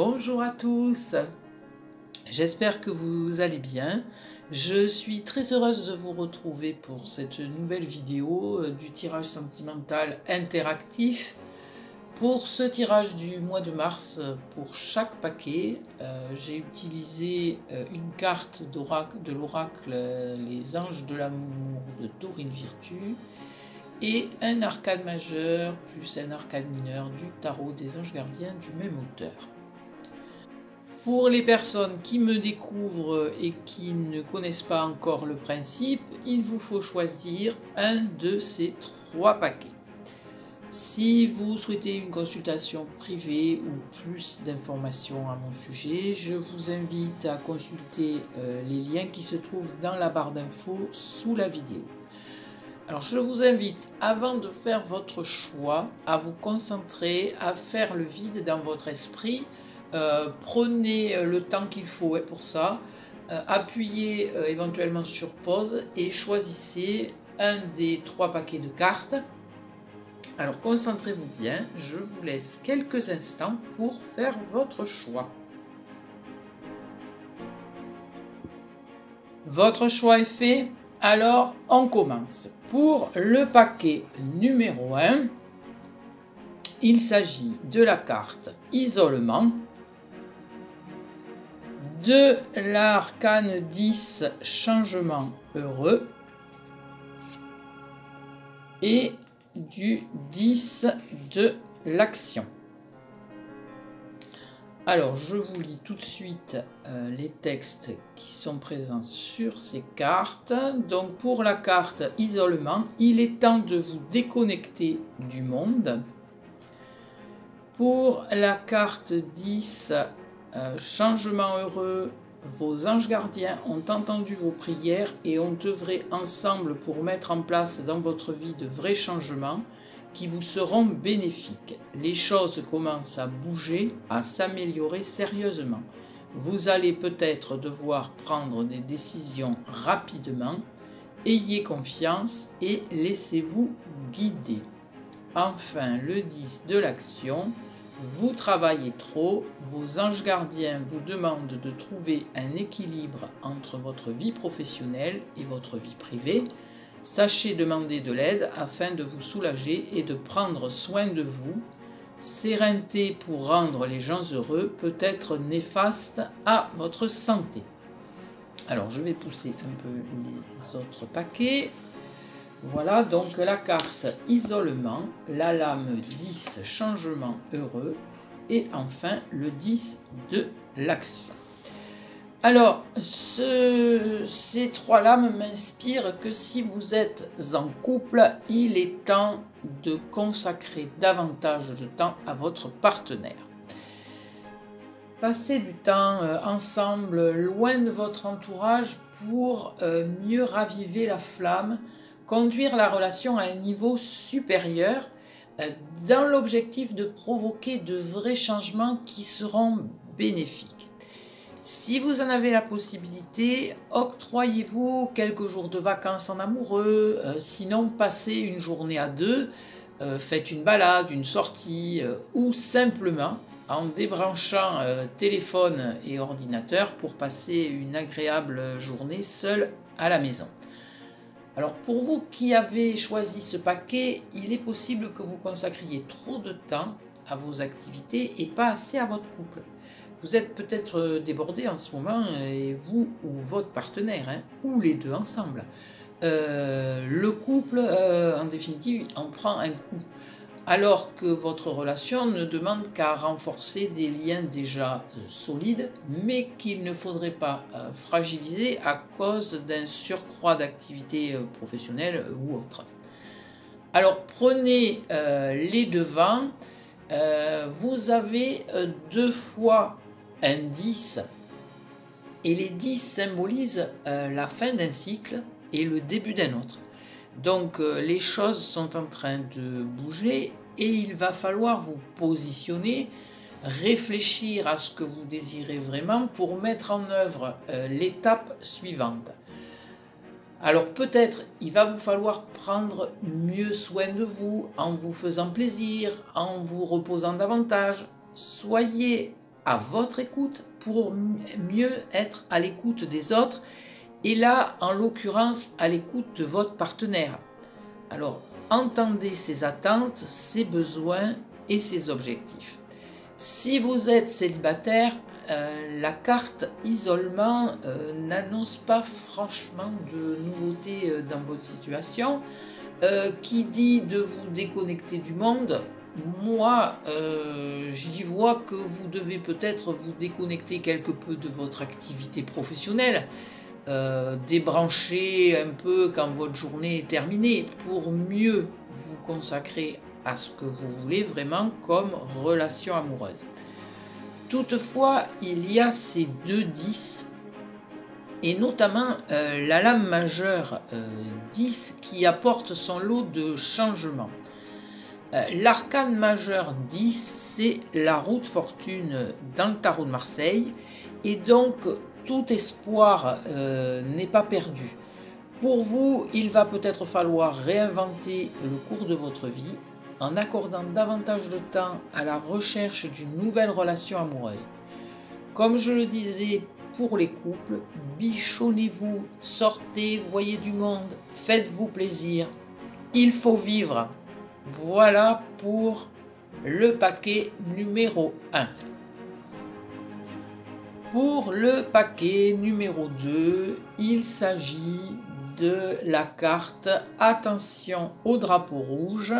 Bonjour à tous, j'espère que vous allez bien. Je suis très heureuse de vous retrouver pour cette nouvelle vidéo du tirage sentimental interactif. Pour ce tirage du mois de mars, pour chaque paquet, j'ai utilisé une carte de l'oracle Les Anges de l'amour de Dorine Virtue et un arcane majeur plus un arcane mineur du tarot des anges gardiens du même auteur. Pour les personnes qui me découvrent et qui ne connaissent pas encore le principe, il vous faut choisir un de ces trois paquets. Si vous souhaitez une consultation privée ou plus d'informations à mon sujet, je vous invite à consulter les liens qui se trouvent dans la barre d'infos sous la vidéo. Alors je vous invite, avant de faire votre choix, à vous concentrer, à faire le vide dans votre esprit. Prenez le temps qu'il faut pour ça, appuyez éventuellement sur pause et choisissez un des trois paquets de cartes. Alors concentrez-vous bien, je vous laisse quelques instants pour faire votre choix. Votre choix est fait, alors on commence. Pour le paquet numéro 1, il s'agit de la carte Isolement, de l'arcane 10 Changement heureux et du 10 de l'action. Alors je vous lis tout de suite les textes qui sont présents sur ces cartes. Donc pour la carte Isolement, il est temps de vous déconnecter du monde. Pour la carte 10 Changement heureux, vos anges gardiens ont entendu vos prières et ont œuvré ensemble pour mettre en place dans votre vie de vrais changements qui vous seront bénéfiques. Les choses commencent à bouger, à s'améliorer sérieusement. Vous allez peut-être devoir prendre des décisions rapidement. Ayez confiance et laissez-vous guider. Enfin, le 10 de l'action. Vous travaillez trop, vos anges gardiens vous demandent de trouver un équilibre entre votre vie professionnelle et votre vie privée. Sachez demander de l'aide afin de vous soulager et de prendre soin de vous. Sérénité pour rendre les gens heureux peut être néfaste à votre santé. Alors je vais pousser un peu les autres paquets. Voilà donc la carte Isolement, la lame 10 Changement heureux et enfin le 10 de l'action. Alors ces trois lames m'inspirent que si vous êtes en couple, il est temps de consacrer davantage de temps à votre partenaire. Passez du temps ensemble, loin de votre entourage pour mieux raviver la flamme, conduire la relation à un niveau supérieur dans l'objectif de provoquer de vrais changements qui seront bénéfiques. Si vous en avez la possibilité, octroyez-vous quelques jours de vacances en amoureux, sinon passez une journée à deux, faites une balade, une sortie ou simplement en débranchant téléphone et ordinateur pour passer une agréable journée seul à la maison. Alors pour vous qui avez choisi ce paquet, il est possible que vous consacriez trop de temps à vos activités et pas assez à votre couple. Vous êtes peut-être débordé en ce moment, et vous ou votre partenaire, ou les deux ensemble. Le couple, en définitive, en prend un coup. Alors que votre relation ne demande qu'à renforcer des liens déjà solides, mais qu'il ne faudrait pas fragiliser à cause d'un surcroît d'activité professionnelle ou autre. Alors prenez les devants, vous avez deux fois un 10, et les 10 symbolisent la fin d'un cycle et le début d'un autre. Donc les choses sont en train de bouger et il va falloir vous positionner, réfléchir à ce que vous désirez vraiment pour mettre en œuvre l'étape suivante. Alors peut-être il va vous falloir prendre mieux soin de vous en vous faisant plaisir, en vous reposant davantage. Soyez à votre écoute pour mieux être à l'écoute des autres, et là, en l'occurrence, à l'écoute de votre partenaire. Alors, entendez ses attentes, ses besoins et ses objectifs. Si vous êtes célibataire, la carte isolement n'annonce pas franchement de nouveautés dans votre situation. Qui dit de vous déconnecter du monde, moi, j'y vois que vous devez peut-être vous déconnecter quelque peu de votre activité professionnelle, débrancher un peu quand votre journée est terminée pour mieux vous consacrer à ce que vous voulez vraiment comme relation amoureuse. Toutefois, il y a ces 2 10, et notamment la lame majeure 10 qui apporte son lot de changements. L'arcane majeur 10, c'est la roue de fortune dans le tarot de Marseille, et donc tout espoir n'est pas perdu. Pour vous, il va peut-être falloir réinventer le cours de votre vie en accordant davantage de temps à la recherche d'une nouvelle relation amoureuse. Comme je le disais pour les couples, bichonnez-vous, sortez, voyez du monde, faites-vous plaisir. Il faut vivre. Voilà pour le paquet numéro 1. Pour le paquet numéro 2, il s'agit de la carte Attention au drapeau rouge.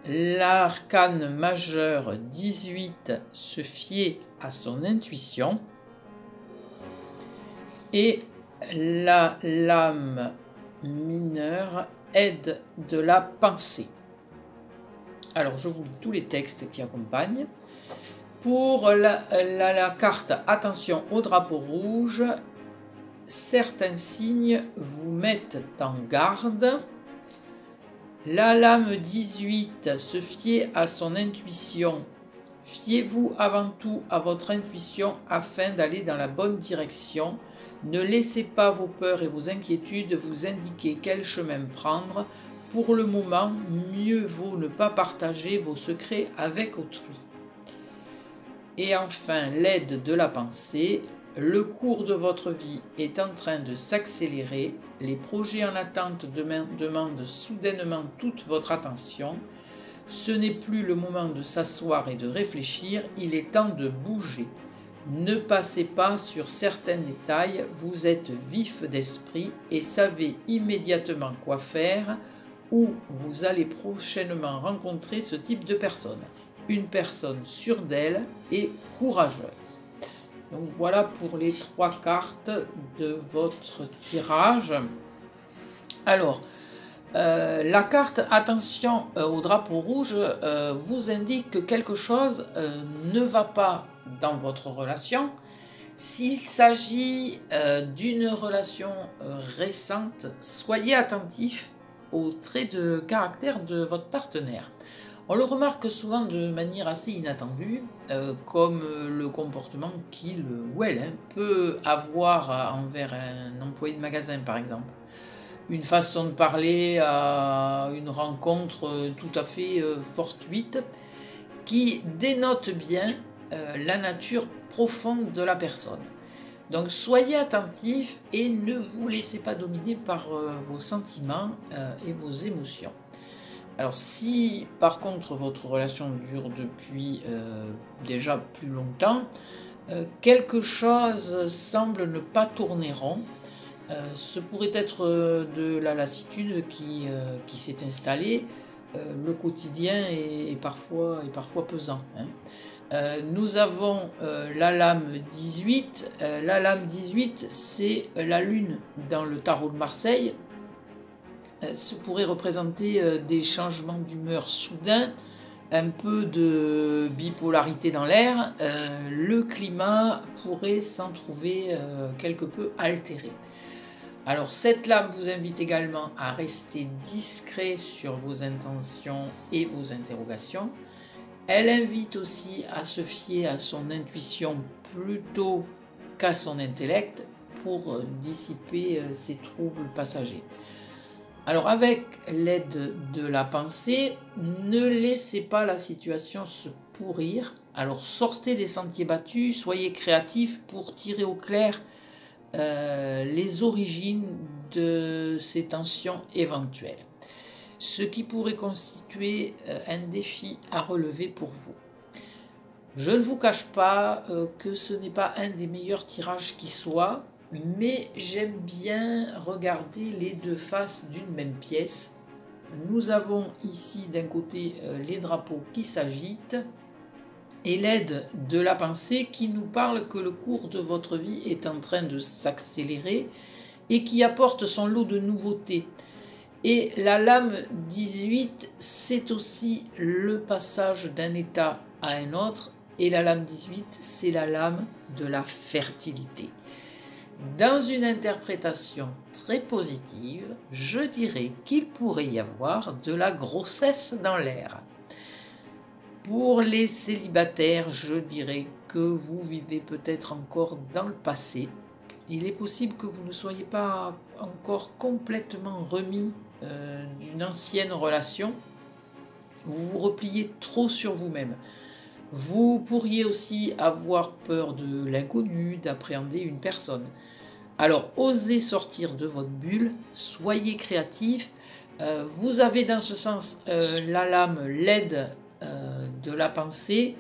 L'arcane majeur 18, se fier à son intuition. Et la lame mineure, aide de la pensée. Alors, je vous lis tous les textes qui accompagnent. Pour la carte Attention au drapeau rouge, certains signes vous mettent en garde. La lame 18, se fier à son intuition. Fiez-vous avant tout à votre intuition afin d'aller dans la bonne direction. Ne laissez pas vos peurs et vos inquiétudes vous indiquer quel chemin prendre. Pour le moment, mieux vaut ne pas partager vos secrets avec autrui. Et enfin, l'aide de la pensée. Le cours de votre vie est en train de s'accélérer. Les projets en attente demandent soudainement toute votre attention. Ce n'est plus le moment de s'asseoir et de réfléchir, il est temps de bouger. Ne passez pas sur certains détails, vous êtes vif d'esprit et savez immédiatement quoi faire, ou vous allez prochainement rencontrer ce type de personne. Une personne sûre d'elle et courageuse. Donc voilà pour les 3 cartes de votre tirage. Alors, la carte Attention au drapeau rouge vous indique que quelque chose ne va pas dans votre relation. S'il s'agit d'une relation récente, soyez attentif aux traits de caractère de votre partenaire. On le remarque souvent de manière assez inattendue, comme le comportement qu'il ou elle peut avoir envers un employé de magasin par exemple. Une façon de parler à une rencontre tout à fait fortuite qui dénote bien la nature profonde de la personne. Donc soyez attentifs et ne vous laissez pas dominer par vos sentiments et vos émotions. Alors si par contre votre relation dure depuis déjà plus longtemps, quelque chose semble ne pas tourner rond. Ce pourrait être de la lassitude qui s'est installée. Le quotidien est parfois pesant. Nous avons la lame 18. La lame 18, c'est la lune dans le tarot de Marseille. Ce pourrait représenter des changements d'humeur soudains, un peu de bipolarité dans l'air. Le climat pourrait s'en trouver quelque peu altéré. Alors cette lame vous invite également à rester discret sur vos intentions et vos interrogations. Elle invite aussi à se fier à son intuition plutôt qu'à son intellect pour dissiper ces troubles passagers. Alors avec l'aide de la pensée, ne laissez pas la situation se pourrir. Alors sortez des sentiers battus, soyez créatifs pour tirer au clair les origines de ces tensions éventuelles, ce qui pourrait constituer un défi à relever pour vous. Je ne vous cache pas que ce n'est pas un des meilleurs tirages qui soit, mais j'aime bien regarder les deux faces d'une même pièce. Nous avons ici d'un côté les drapeaux qui s'agitent et l'aide de la pensée qui nous parle que le cours de votre vie est en train de s'accélérer et qui apporte son lot de nouveautés. Et la lame 18, c'est aussi le passage d'un état à un autre. Et la lame 18, c'est la lame de la fertilité. Dans une interprétation très positive, je dirais qu'il pourrait y avoir de la grossesse dans l'air. Pour les célibataires, je dirais que vous vivez peut-être encore dans le passé. Il est possible que vous ne soyez pas encore complètement remis d'une ancienne relation. Vous vous repliez trop sur vous-même. Vous pourriez aussi avoir peur de l'inconnu, d'appréhender une personne. Alors, osez sortir de votre bulle, soyez créatif. Vous avez dans ce sens la lame, l'aide de la pensée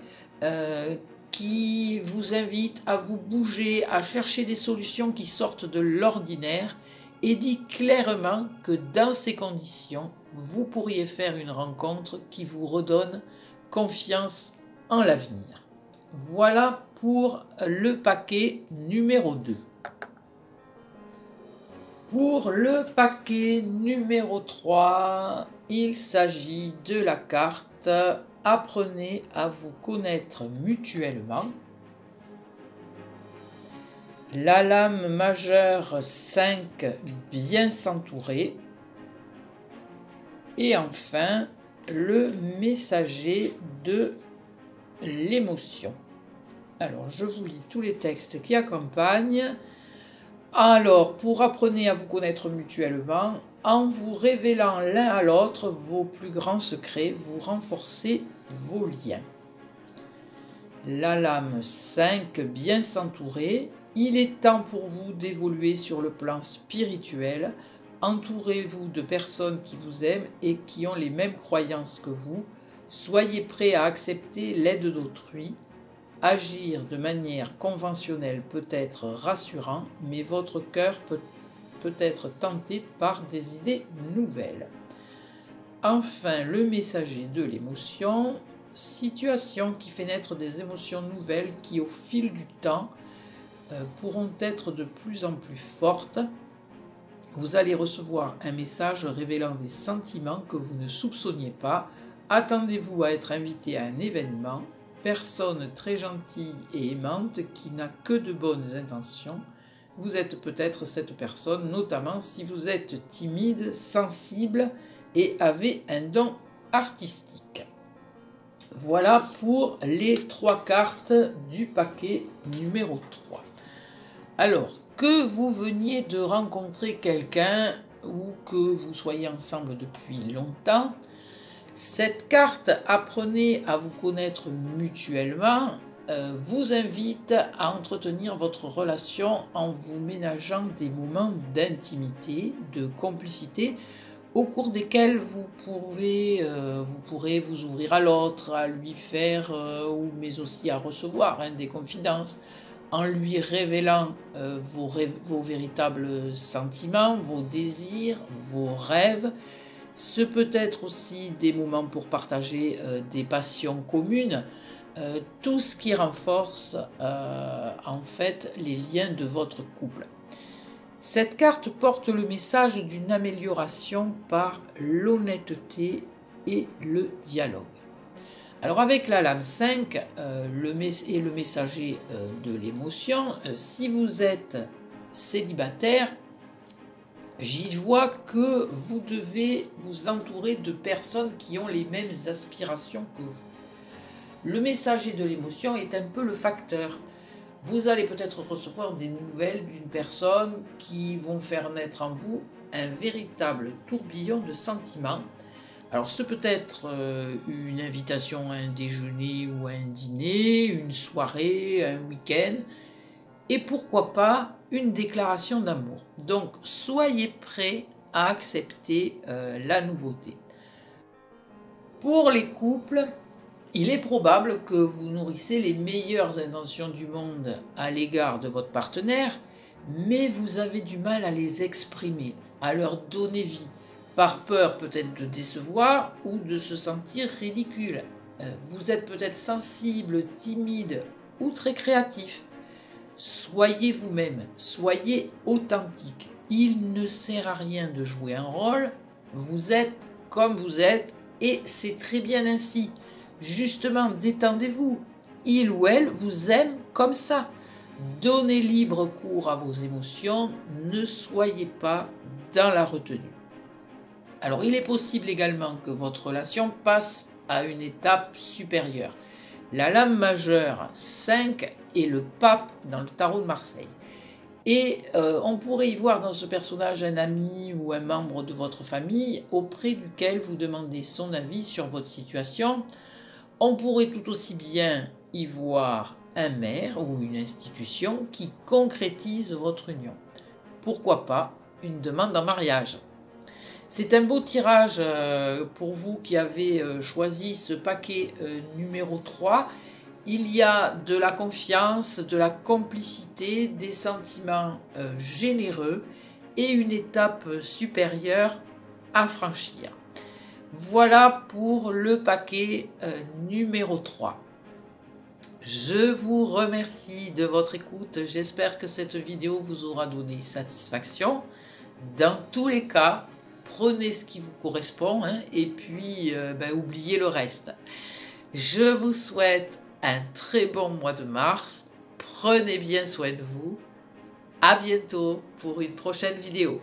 qui vous invite à vous bouger, à chercher des solutions qui sortent de l'ordinaire et dit clairement que dans ces conditions, vous pourriez faire une rencontre qui vous redonne confiance en l'avenir. Voilà pour le paquet numéro 2. Pour le paquet numéro 3, il s'agit de la carte « Apprenez à vous connaître mutuellement ». La lame majeure 5, bien s'entourer. Et enfin, le messager de l'émotion. Alors, je vous lis tous les textes qui accompagnent. Alors, pour apprenez à vous connaître mutuellement, en vous révélant l'un à l'autre vos plus grands secrets, vous renforcez vos liens. La lame 5, bien s'entourer. Il est temps pour vous d'évoluer sur le plan spirituel. Entourez-vous de personnes qui vous aiment et qui ont les mêmes croyances que vous. Soyez prêts à accepter l'aide d'autrui. Agir de manière conventionnelle peut être rassurant, mais votre cœur peut être tenté par des idées nouvelles. Enfin, le messager de l'émotion, situation qui fait naître des émotions nouvelles qui, au fil du temps, pourront être de plus en plus fortes. Vous allez recevoir un message révélant des sentiments que vous ne soupçonniez pas. Attendez-vous à être invité à un événement. Personne très gentille et aimante qui n'a que de bonnes intentions. Vous êtes peut-être cette personne, notamment si vous êtes timide, sensible et avez un don artistique. Voilà pour les 3 cartes du paquet numéro 3. Alors, que vous veniez de rencontrer quelqu'un ou que vous soyez ensemble depuis longtemps, cette carte « Apprenez à vous connaître mutuellement » vous invite à entretenir votre relation en vous ménageant des moments d'intimité, de complicité, au cours desquels vous pourrez vous ouvrir à l'autre, à lui faire, mais aussi à recevoir des confidences, en lui révélant vos véritables sentiments, vos désirs, vos rêves. Ce peut être aussi des moments pour partager des passions communes, tout ce qui renforce en fait les liens de votre couple. Cette carte porte le message d'une amélioration par l'honnêteté et le dialogue. Alors avec la lame 5 et le messager de l'émotion, si vous êtes célibataire, j'y vois que vous devez vous entourer de personnes qui ont les mêmes aspirations que vous. Le messager de l'émotion est un peu le facteur. Vous allez peut-être recevoir des nouvelles d'une personne qui vont faire naître en vous un véritable tourbillon de sentiments. Alors ce peut être une invitation à un déjeuner ou à un dîner, une soirée, un week-end, et pourquoi pas une déclaration d'amour. Donc soyez prêts à accepter la nouveauté. Pour les couples, il est probable que vous nourrissez les meilleures intentions du monde à l'égard de votre partenaire, mais vous avez du mal à les exprimer, à leur donner vie, par peur peut-être de décevoir ou de se sentir ridicule. Vous êtes peut-être sensible, timide ou très créatif. Soyez vous-même, soyez authentique. Il ne sert à rien de jouer un rôle, vous êtes comme vous êtes et c'est très bien ainsi. Justement, détendez-vous. Il ou elle vous aime comme ça. Donnez libre cours à vos émotions, ne soyez pas dans la retenue. Alors, il est possible également que votre relation passe à une étape supérieure. La lame majeure 5 est le pape dans le tarot de Marseille. Et on pourrait y voir dans ce personnage un ami ou un membre de votre famille auprès duquel vous demandez son avis sur votre situation. On pourrait tout aussi bien y voir un maire ou une institution qui concrétise votre union. Pourquoi pas une demande en mariage? C'est un beau tirage pour vous qui avez choisi ce paquet numéro 3. Il y a de la confiance, de la complicité, des sentiments généreux et une étape supérieure à franchir. Voilà pour le paquet numéro 3. Je vous remercie de votre écoute. J'espère que cette vidéo vous aura donné satisfaction. Dans tous les cas, prenez ce qui vous correspond et puis oubliez le reste. Je vous souhaite un très bon mois de mars. Prenez bien soin de vous. À bientôt pour une prochaine vidéo.